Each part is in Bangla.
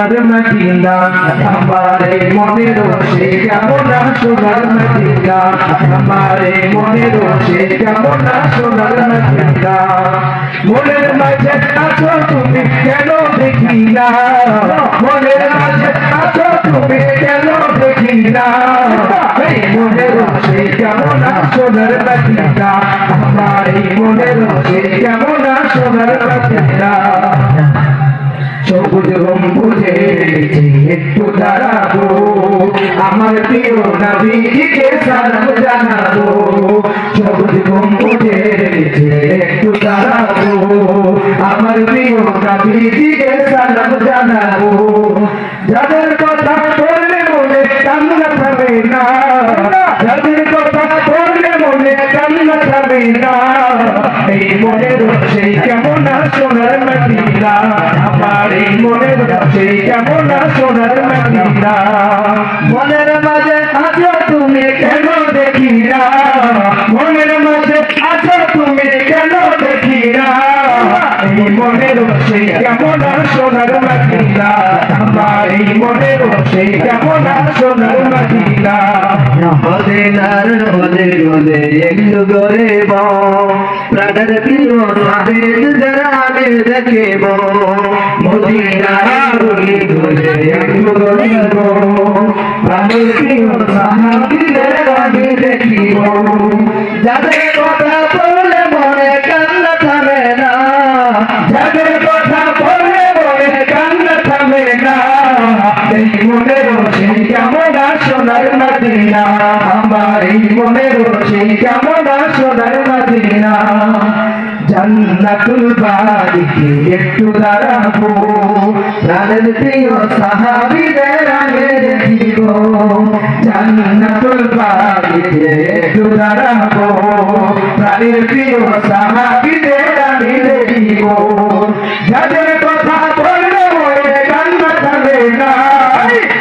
মদিনা আমারে মনে রোশে কেমন সোনার মদিনা আমারে মনে রোশে কেমন সোনার মদিনা মনের মাঝে আছো তুমি কেন দেখি না মনের মাঝে আছো তুমি কেন দেখি না এই মনে রোশে কেমন সোনার মদিনা আমারে মনে রোশে কেমন সোনার মদিনা সবুজ গম্বুজে একটু দাঁড়াবো আমার প্রিয় নবীজিকে সালাম জানাবো সবুজ গম্বুজে একটু দাঁড়াবো আমার প্রিয় নবীজিকে সালাম জানাবো যাদের কথা বললে মনে কান্না থামে না যাদের কথা বললে মনে কান্না থামে না এই মনের সেই কেমন সোনার মদিনা আমার এই মনের সেই কেমন সোনার মদিনা মনের মাঝে আছো তুমি কেন দেখি না মনের মাঝে আছো তুমি কেন দেখি না এই মনের সেই কেমন সোনার মদিনা আমার এই মনের সেই কেমন সোনার মদিনা মদিনার মনে মনে একটু গরিব প্রাণের প্রিয় সাহেব যারা আমি দেখিব মদিনার গলি গলি একটু গরিব প্রাণের প্রিয় সাহাবীদের আমি দেখিব যাদের কথা বললে মনে কান্না থামে না যাদের কথা বললে মনে কান্না থামে না এই মনের সেই কেমন সোনার মদিনা আমার এই মনের সেই কেমন সোনার মদিনা জান্নাতুল বাড়িতে একটু দাঁড়াবো প্রাণের প্রিয় সাহাবীদের আমি দেখিব জান্নাতুল বাড়িতে একটু দাঁড়াবো প্রাণের প্রিয় সাহাবীদের আমি দেখিব যাদের কথা বললে মনে কান্না থামে না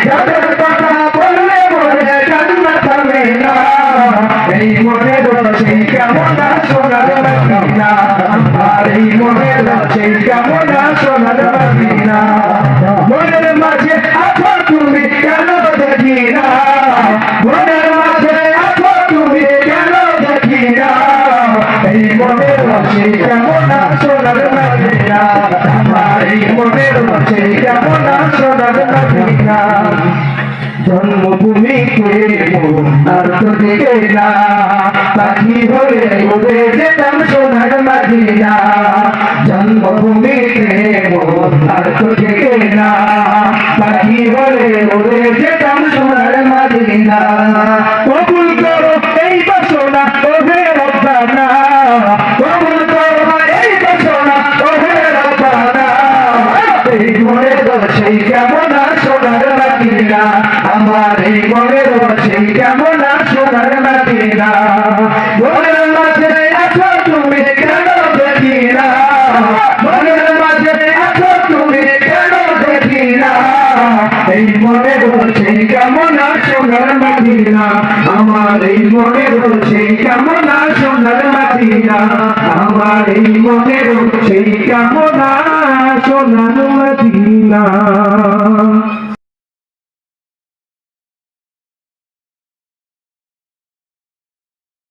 যাদের কথা বললে মনে কান্না থামে না এই মনের সেই কেমন সোনার মদিনা আর এই মনের সেই কেমন সোনার মদিনা মনের মাঝে আছো তুমি কেন দেখি না মনের মাঝে আছো তুমি কেন দেখি না এই মনের সেই কেমন সোনার মদিনা আর এই মনের সেই কেমন সোনার মদিনা জন্মভূমিকে আর তো দেখে না পাখি হয়ে উড়ে যেতাম সোনার মদিনা জন্মভূমিকে আর তো দেখে না পাখি হয়ে উড়ে যেতাম সোনার মদিনা কবুল করো এই বাসনা ওহে রব্বানা কবুল করো এই বাসনা ওহে রব্বানা এই মনের সেই কেমন সোনার মদিনা আমার এই মনের সেই কেমন সোনার মদিনা মনের মাঝে আছো তুমি কেন দেখি না মনের মাঝে আছো তুমি কেন দেখি না এই মনের সেই কেমন সোনার মদিনা আমার এই মনের সেই কেমন সোনার মদিনা আমার এই মনের সেই কেমন সোনার মদিনা